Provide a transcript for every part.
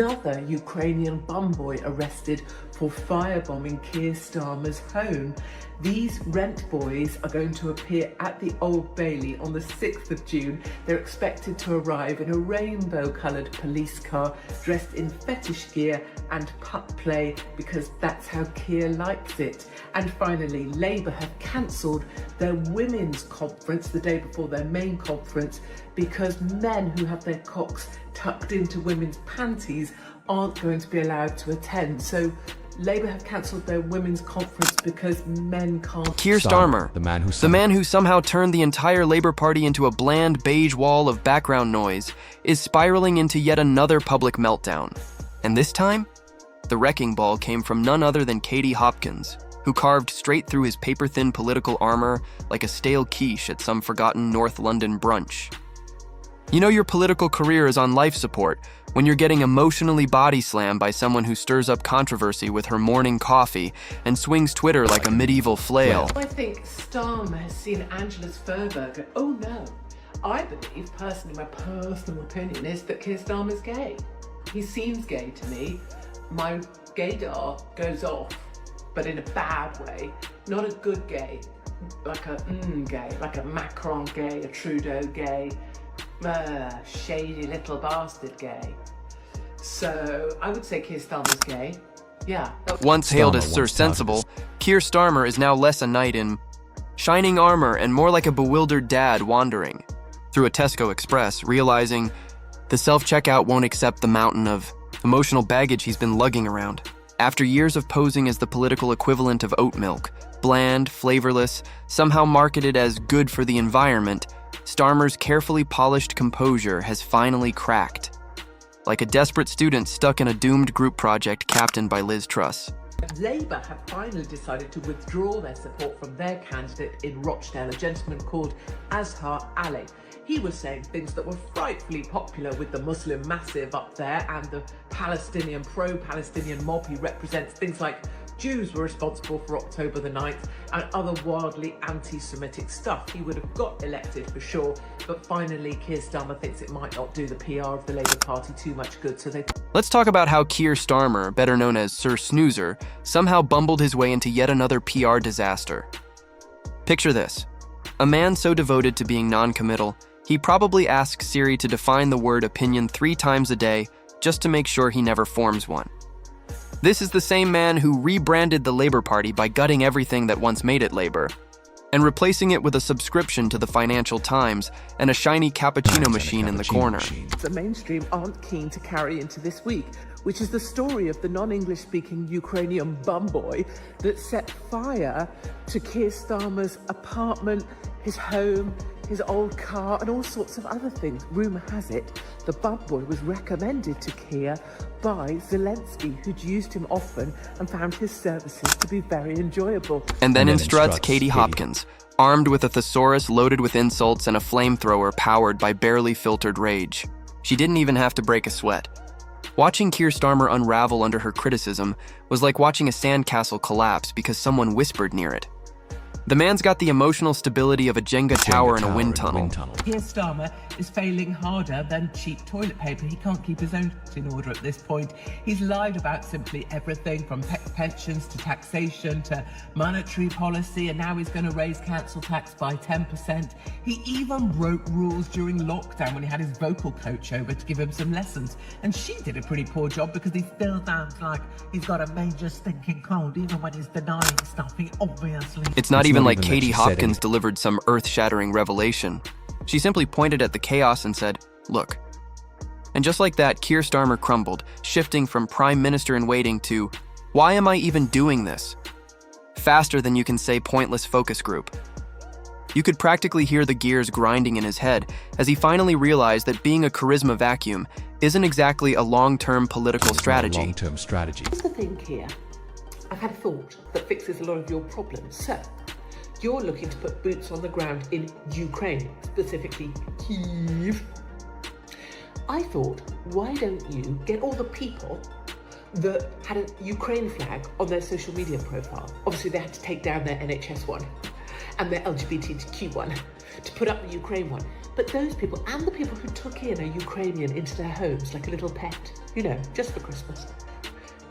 Another Ukrainian bum boy arrested for firebombing Keir Starmer's home. These rent boys are going to appear at the Old Bailey on the 6th of June. They're expected to arrive in a rainbow-coloured police car, dressed in fetish gear and pup play, because that's how Keir likes it. And finally, Labour have cancelled their women's conference the day before their main conference because men who have their cocks tucked into women's panties aren't going to be allowed to attend. So Labour have cancelled their women's conference because men can't. Keir Starmer, the man who somehow turned the entire Labour Party into a bland beige wall of background noise, is spiraling into yet another public meltdown. And this time, the wrecking ball came from none other than Hopkins, who carved straight through his paper-thin political armor like a stale quiche at some forgotten North London brunch. You know your political career is on life support when you're getting emotionally body slammed by someone who stirs up controversy with her morning coffee and swings Twitter like a medieval flail. I think Starmer has seen Angela's fervour go, oh no. I believe, personally, my personal opinion is that Keir Starmer's gay. He seems gay to me. My gaydar goes off, but in a bad way, not a good gay, like a gay, like a Macron gay, a Trudeau gay, shady little bastard gay. So I would say Keir Starmer's gay. Yeah. Once hailed as Sir Sensible, Keir Starmer is now less a knight in shining armor and more like a bewildered dad wandering through a Tesco Express, realizing the self-checkout won't accept the mountain of emotional baggage he's been lugging around. After years of posing as the political equivalent of oat milk, bland, flavorless, somehow marketed as good for the environment, Starmer's carefully polished composure has finally cracked, like a desperate student stuck in a doomed group project captained by Liz Truss. Labour have finally decided to withdraw their support from their candidate in Rochdale, a gentleman called Azhar Ali. He was saying things that were frightfully popular with the Muslim massive up there and the Palestinian, pro-Palestinian mob he represents. Things like Jews were responsible for October the 9th and other wildly anti-Semitic stuff. He would have got elected for sure, but finally Keir Starmer thinks it might not do the PR of the Labour Party too much good, so they... Let's talk about how Keir Starmer, better known as Sir Snoozer, somehow bumbled his way into yet another PR disaster. Picture this. A man so devoted to being non-committal, he probably asks Siri to define the word opinion 3 times a day just to make sure he never forms one. This is the same man who rebranded the Labour Party by gutting everything that once made it Labour, and replacing it with a subscription to the Financial Times and a shiny cappuccino machine in the corner. The mainstream aren't keen to carry into this week, which is the story of the non-English speaking Ukrainian bum boy that set fire to Keir Starmer's apartment, his home, his old car, and all sorts of other things. Rumour has it, the bum boy was recommended to Keir by Zelensky, who'd used him often and found his services to be very enjoyable. And then in struts Katie Hopkins, armed with a thesaurus loaded with insults and a flamethrower powered by barely filtered rage. She didn't even have to break a sweat. Watching Keir Starmer unravel under her criticism was like watching a sandcastle collapse because someone whispered near it. The man's got the emotional stability of a Jenga tower in a wind tunnel. Keir Starmer is failing harder than cheap toilet paper. He can't keep his own in order at this point. He's lied about simply everything from pensions to taxation to monetary policy, and now he's going to raise council tax by 10%. He even broke rules during lockdown when he had his vocal coach over to give him some lessons, and she did a pretty poor job because he still sounds like he's got a major stinking cold even when he's denying stuff. He obviously... It's not even like Katie Hopkins delivered some earth-shattering revelation. She simply pointed at the chaos and said, "Look." And just like that, Keir Starmer crumbled, shifting from Prime Minister-in-waiting to, "Why am I even doing this?" faster than you can say pointless focus group. You could practically hear the gears grinding in his head as he finally realized that being a charisma vacuum isn't exactly a long-term political strategy. Here's the thing here. I've had a thought that fixes a lot of your problems. So, you're looking to put boots on the ground in Ukraine, specifically Kyiv. I thought, why don't you get all the people that had a Ukraine flag on their social media profile? Obviously, they had to take down their NHS one. and the LGBTQ one, to put up the Ukraine one. But those people, and the people who took in a Ukrainian into their homes like a little pet, you know, just for Christmas.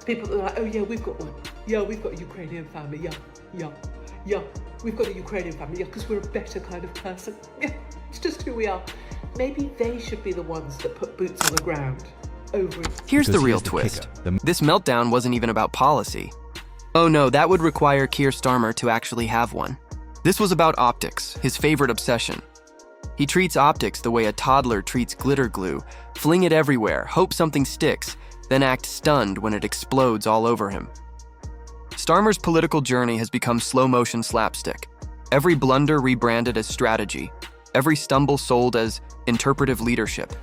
People that are like, oh yeah, we've got one. Yeah, we've got a Ukrainian family. Yeah, we've got a Ukrainian family. Yeah, because we're a better kind of person. Yeah, it's just who we are. Maybe they should be the ones that put boots on the ground over it. Here's the real twist. This meltdown wasn't even about policy. Oh no, that would require Keir Starmer to actually have one. This was about optics, his favorite obsession. He treats optics the way a toddler treats glitter glue, fling it everywhere, hope something sticks, then act stunned when it explodes all over him. Starmer's political journey has become slow-motion slapstick. Every blunder rebranded as strategy, every stumble sold as interpretive leadership.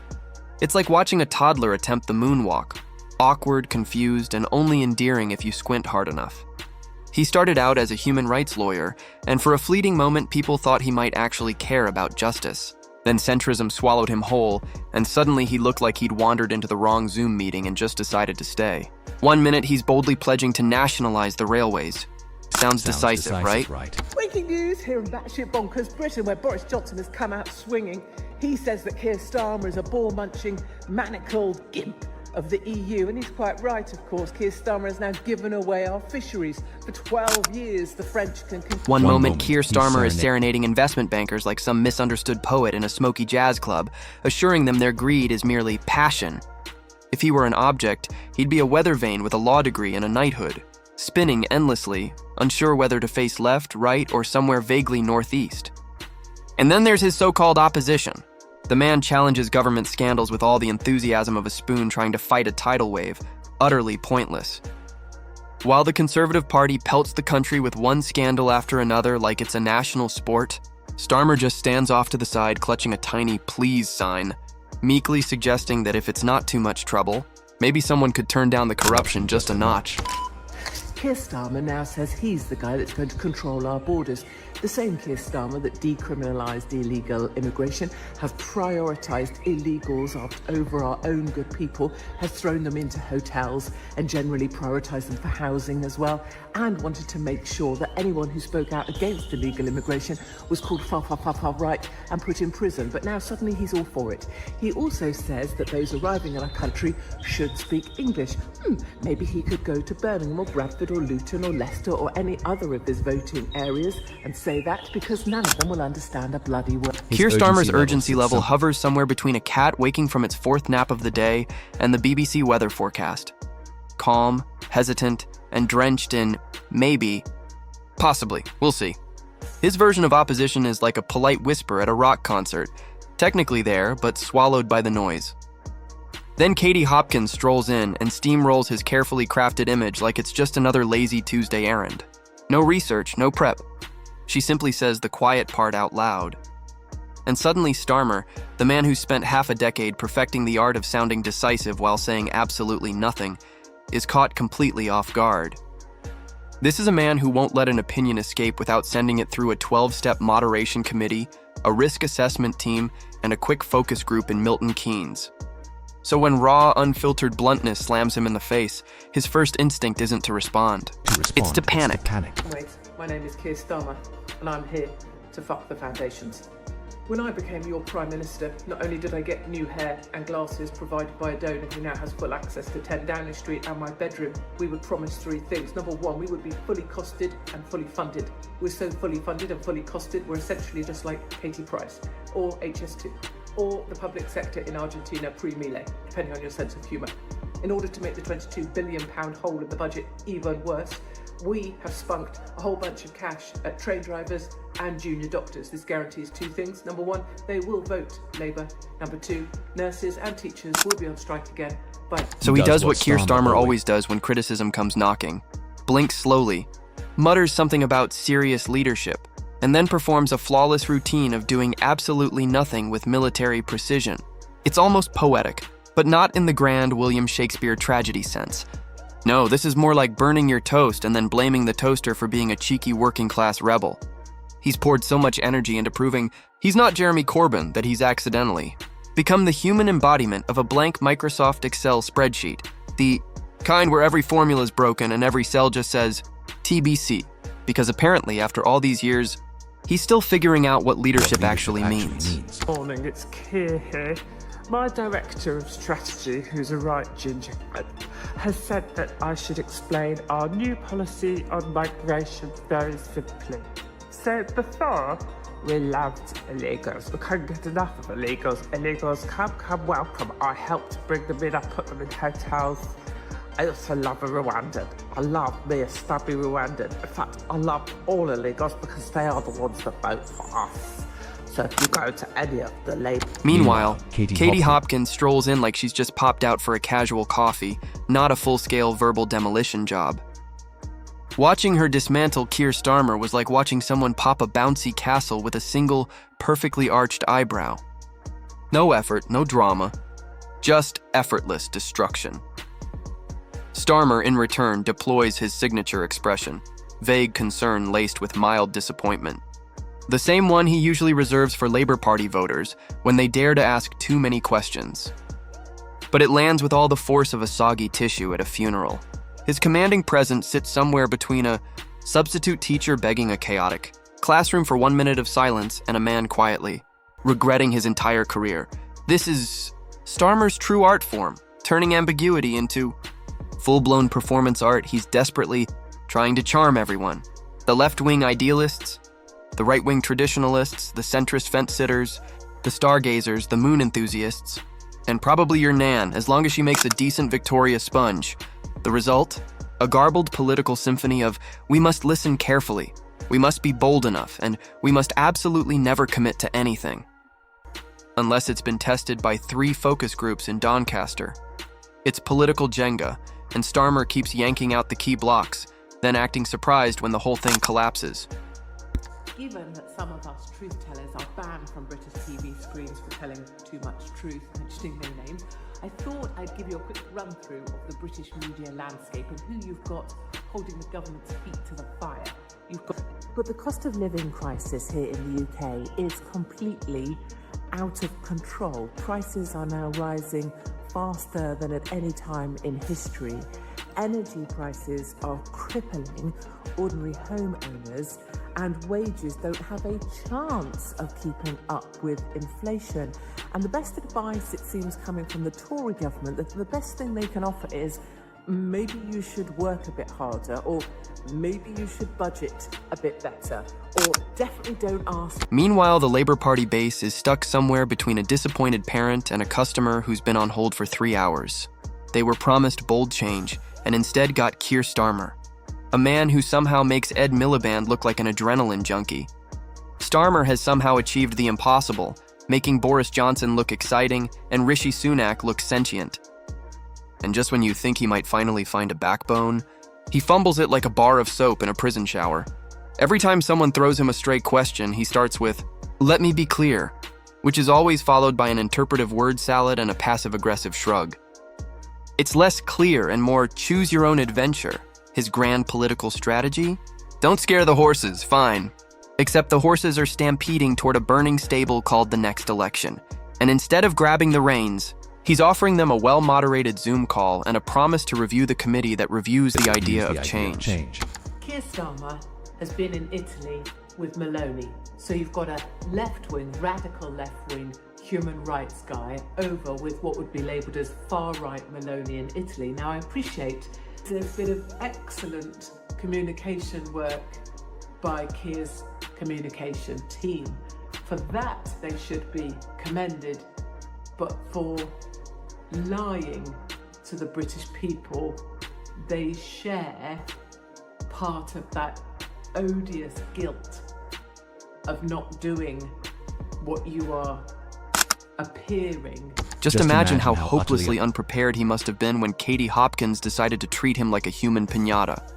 It's like watching a toddler attempt the moonwalk, awkward, confused, and only endearing if you squint hard enough. He started out as a human rights lawyer, and for a fleeting moment people thought he might actually care about justice. Then centrism swallowed him whole, and suddenly he looked like he'd wandered into the wrong Zoom meeting and just decided to stay. One minute he's boldly pledging to nationalize the railways. Sounds decisive, right? Breaking news here in batshit bonkers Britain, where Boris Johnson has come out swinging. He says that Keir Starmer is a ball-munching, manacled gimp of the EU, and he's quite right, of course. Keir Starmer has now given away our fisheries. For 12 years, the French can... One moment, Keir Starmer is serenading investment bankers like some misunderstood poet in a smoky jazz club, assuring them their greed is merely passion. If he were an object, he'd be a weather vane with a law degree and a knighthood, spinning endlessly, unsure whether to face left, right, or somewhere vaguely northeast. And then there's his so-called opposition. The man challenges government scandals with all the enthusiasm of a spoon trying to fight a tidal wave, utterly pointless. While the Conservative Party pelts the country with one scandal after another like it's a national sport, Starmer just stands off to the side clutching a tiny please sign, meekly suggesting that if it's not too much trouble, maybe someone could turn down the corruption just a notch. Keir Starmer now says he's the guy that's going to control our borders. The same Keir Starmer that decriminalised illegal immigration, has prioritised illegals over our own good people, has thrown them into hotels and generally prioritised them for housing as well, and wanted to make sure that anyone who spoke out against illegal immigration was called far right and put in prison. But now suddenly he's all for it. He also says that those arriving in our country should speak English. Maybe he could go to Birmingham or Bradford or Luton or Leicester or any other of his voting areas and say that, because none of them will understand a bloody word. Keir Starmer's urgency level hovers somewhere between a cat waking from its fourth nap of the day and the BBC weather forecast. Calm, hesitant, and drenched in maybe, possibly, we'll see. His version of opposition is like a polite whisper at a rock concert, technically there, but swallowed by the noise. Then Katie Hopkins strolls in and steamrolls his carefully crafted image like it's just another lazy Tuesday errand. No research, no prep. She simply says the quiet part out loud. And suddenly Starmer, the man who spent half a decade perfecting the art of sounding decisive while saying absolutely nothing, is caught completely off guard. This is a man who won't let an opinion escape without sending it through a 12-step moderation committee, a risk assessment team, and a quick focus group in Milton Keynes. So when raw, unfiltered bluntness slams him in the face, his first instinct isn't to respond. It's to panic. Wait, my name is Keir Starmer, and I'm here to fuck the foundations. When I became your Prime Minister, not only did I get new hair and glasses provided by a donor who now has full access to 10 Downing Street and my bedroom, we were promised three things. Number one, we would be fully costed and fully funded. We're so fully funded and fully costed, we're essentially just like Katie Price, or HS2, or the public sector in Argentina pre-Milei, depending on your sense of humour. In order to make the £22 billion hole in the budget even worse, we have spunked a whole bunch of cash at train drivers and junior doctors. This guarantees two things. Number one, they will vote Labour. Number two, nurses and teachers will be on strike again. So he does what Keir Starmer always does when criticism comes knocking. Blinks slowly, mutters something about serious leadership, and then performs a flawless routine of doing absolutely nothing with military precision. It's almost poetic, but not in the grand William Shakespeare tragedy sense. No, this is more like burning your toast and then blaming the toaster for being a cheeky working-class rebel. He's poured so much energy into proving he's not Jeremy Corbyn that he's accidentally become the human embodiment of a blank Microsoft Excel spreadsheet, the kind where every formula is broken and every cell just says TBC, because apparently after all these years, He's still figuring out what leadership actually means. Morning, it's Keir here. My director of strategy, who's a right ginger, has said that I should explain our new policy on migration very simply. So before, we loved illegals. We couldn't get enough of illegals. Illegals, come, welcome. I helped bring them in. I put them in hotels. I also love a Rwandan. I love me a stubby Rwandan. In fact, I love all illegals because they are the ones that vote for us. So if you go to any of the Labour... Meanwhile, Katie Hopkins strolls in like she's just popped out for a casual coffee, not a full-scale verbal demolition job. Watching her dismantle Keir Starmer was like watching someone pop a bouncy castle with a single, perfectly arched eyebrow. No effort, no drama, just effortless destruction. Starmer, in return, deploys his signature expression, vague concern laced with mild disappointment. The same one he usually reserves for Labour Party voters when they dare to ask too many questions. But it lands with all the force of a soggy tissue at a funeral. His commanding presence sits somewhere between a substitute teacher begging a chaotic classroom for 1 minute of silence and a man quietly regretting his entire career. This is Starmer's true art form, turning ambiguity into full-blown performance art. He's desperately trying to charm everyone. The left-wing idealists, the right-wing traditionalists, the centrist fence-sitters, the stargazers, the moon enthusiasts, and probably your Nan, as long as she makes a decent Victoria sponge. The result? A garbled political symphony of, we must listen carefully, we must be bold enough, and we must absolutely never commit to anything. Unless it's been tested by 3 focus groups in Doncaster. It's political Jenga, and Starmer keeps yanking out the key blocks, then acting surprised when the whole thing collapses. Given that some of us truth-tellers are banned from British TV screens for telling too much truth, mentioning no names, I thought I'd give you a quick run-through of the British media landscape and who you've got holding the government's feet to the fire. But the cost of living crisis here in the UK is completely out of control. Prices are now rising faster than at any time in history. Energy prices are crippling ordinary homeowners, and wages don't have a chance of keeping up with inflation. And the best advice, it seems, coming from the Tory government, that the best thing they can offer is maybe you should work a bit harder, or maybe you should budget a bit better, or definitely don't ask. Meanwhile, the Labour Party base is stuck somewhere between a disappointed parent and a customer who's been on hold for 3 hours. They were promised bold change, and instead got Keir Starmer, a man who somehow makes Ed Miliband look like an adrenaline junkie. Starmer has somehow achieved the impossible, making Boris Johnson look exciting and Rishi Sunak look sentient. And just when you think he might finally find a backbone, he fumbles it like a bar of soap in a prison shower. Every time someone throws him a stray question, he starts with, "Let me be clear," which is always followed by an interpretive word salad and a passive-aggressive shrug. It's less clear and more choose your own adventure. His grand political strategy? Don't scare the horses, fine. Except the horses are stampeding toward a burning stable called the next election. And instead of grabbing the reins, he's offering them a well-moderated Zoom call and a promise to review the committee that reviews the idea of change. Keir Starmer has been in Italy with Meloni. So you've got a left-wing, radical left-wing human rights guy over with what would be labelled as far-right Meloni in Italy. Now, I appreciate there's a bit of excellent communication work by Keir's communication team. For that, they should be commended. But for lying to the British people, they share part of that odious guilt of not doing what you are appearing. Just imagine how hopelessly unprepared he must have been when Katie Hopkins decided to treat him like a human piñata.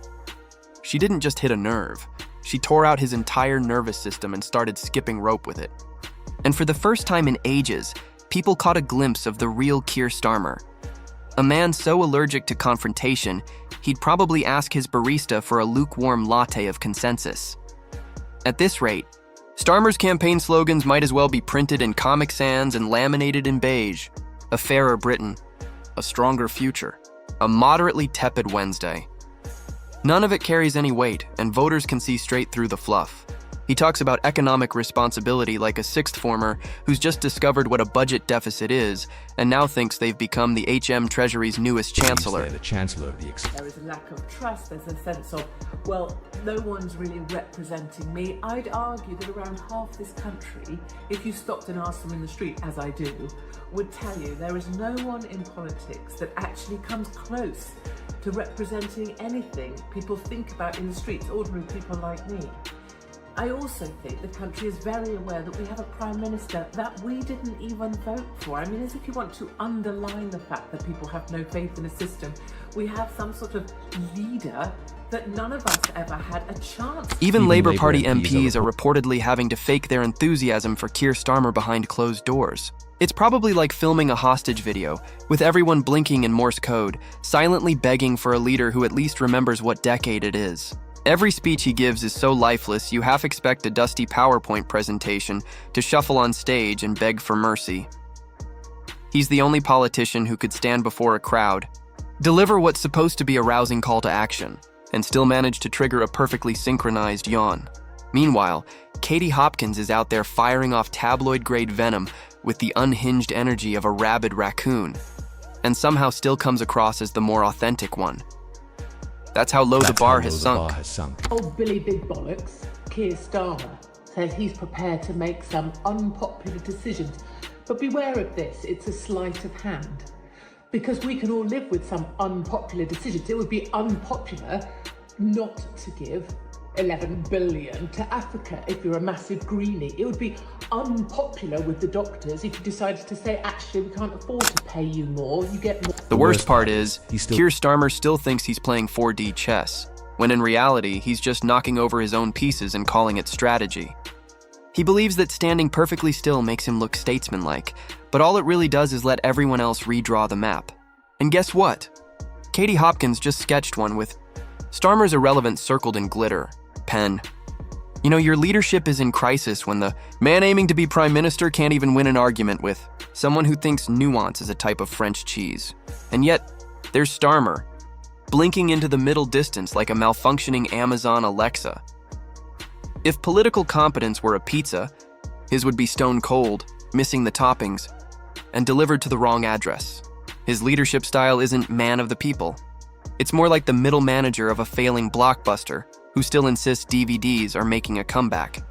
She didn't just hit a nerve. She tore out his entire nervous system and started skipping rope with it. And for the first time in ages, people caught a glimpse of the real Keir Starmer. A man so allergic to confrontation, he'd probably ask his barista for a lukewarm latte of consensus. At this rate, Starmer's campaign slogans might as well be printed in Comic Sans and laminated in beige. A fairer Britain, a stronger future, a moderately tepid Wednesday. None of it carries any weight, and voters can see straight through the fluff. He talks about economic responsibility like a sixth former who's just discovered what a budget deficit is and now thinks they've become the HM Treasury's newest chancellor. The chancellor of the There is a lack of trust. There's a sense of, well, no one's really representing me. I'd argue that around half this country, if you stopped and asked them in the street, as I do, would tell you there is no one in politics that actually comes close to representing anything people think about in the streets, ordinary people like me. I also think the country is very aware that we have a Prime Minister that we didn't even vote for. I mean, as if you want to underline the fact that people have no faith in a system, we have some sort of leader that none of us ever had a chance. Even Labour Party MPs are reportedly having to fake their enthusiasm for Keir Starmer behind closed doors. It's probably like filming a hostage video, with everyone blinking in Morse code, silently begging for a leader who at least remembers what decade it is. Every speech he gives is so lifeless, you half expect a dusty PowerPoint presentation to shuffle on stage and beg for mercy. He's the only politician who could stand before a crowd, deliver what's supposed to be a rousing call to action, and still manage to trigger a perfectly synchronized yawn. Meanwhile, Katie Hopkins is out there firing off tabloid-grade venom with the unhinged energy of a rabid raccoon, and somehow still comes across as the more authentic one. That's how low the bar has sunk. Old Billy Big Bollocks, Keir Starmer, says he's prepared to make some unpopular decisions. But beware of this, it's a sleight of hand. Because we can all live with some unpopular decisions. It would be unpopular not to give 11 billion to Africa if you're a massive greenie. It would be unpopular with the doctors if you decided to say, actually, we can't afford to pay you more, you get more. The worst part is, Keir Starmer still thinks he's playing 4D chess, when in reality, he's just knocking over his own pieces and calling it strategy. He believes that standing perfectly still makes him look statesmanlike, but all it really does is let everyone else redraw the map. And guess what? Katie Hopkins just sketched one with Starmer's irrelevance circled in glitter, pen. You know, your leadership is in crisis when the man aiming to be prime minister can't even win an argument with someone who thinks nuance is a type of French cheese. And yet, there's Starmer, blinking into the middle distance like a malfunctioning Amazon Alexa. If political competence were a pizza, his would be stone cold, missing the toppings, and delivered to the wrong address. His leadership style isn't man of the people. It's more like the middle manager of a failing blockbuster who still insists DVDs are making a comeback.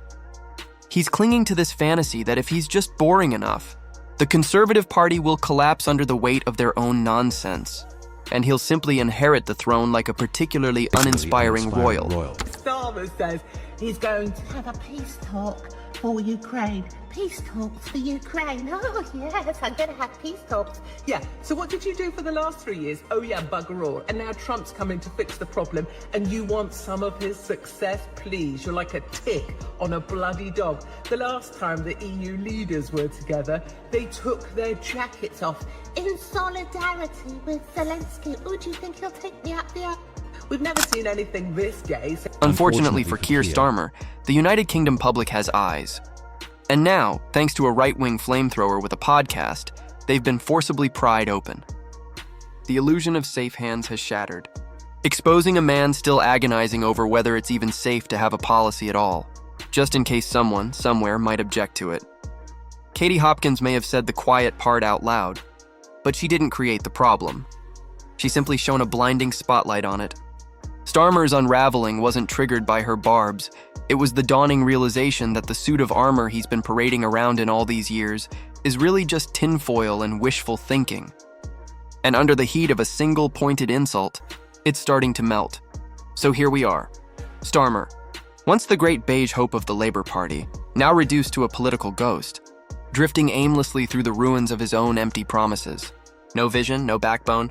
He's clinging to this fantasy that if he's just boring enough, the Conservative Party will collapse under the weight of their own nonsense, and he'll simply inherit the throne like a particularly uninspiring royal. Starmer says he's going to Have a peace talk for Ukraine. Peace talks for Ukraine. Oh, yes, I'm going to have peace talks. Yeah, so what did you do for the last 3 years? Oh yeah, bugger all. And now Trump's coming to fix the problem and you want some of his success? Please, you're like a tick on a bloody dog. The last time the EU leaders were together, they took their jackets off. In solidarity with Zelensky. Oh, do you think he'll take me up there? We've never seen anything this gay. Unfortunately for Keir Starmer, the United Kingdom public has eyes. And now, thanks to a right-wing flamethrower with a podcast, they've been forcibly pried open. The illusion of safe hands has shattered, exposing a man still agonizing over whether it's even safe to have a policy at all, just in case someone, somewhere, might object to it. Katie Hopkins may have said the quiet part out loud, but she didn't create the problem. She simply shone a blinding spotlight on it. Starmer's unraveling wasn't triggered by her barbs. It was the dawning realization that the suit of armor he's been parading around in all these years is really just tinfoil and wishful thinking. And under the heat of a single pointed insult, it's starting to melt. So here we are. Starmer, once the great beige hope of the Labour Party, now reduced to a political ghost, drifting aimlessly through the ruins of his own empty promises. No vision, no backbone,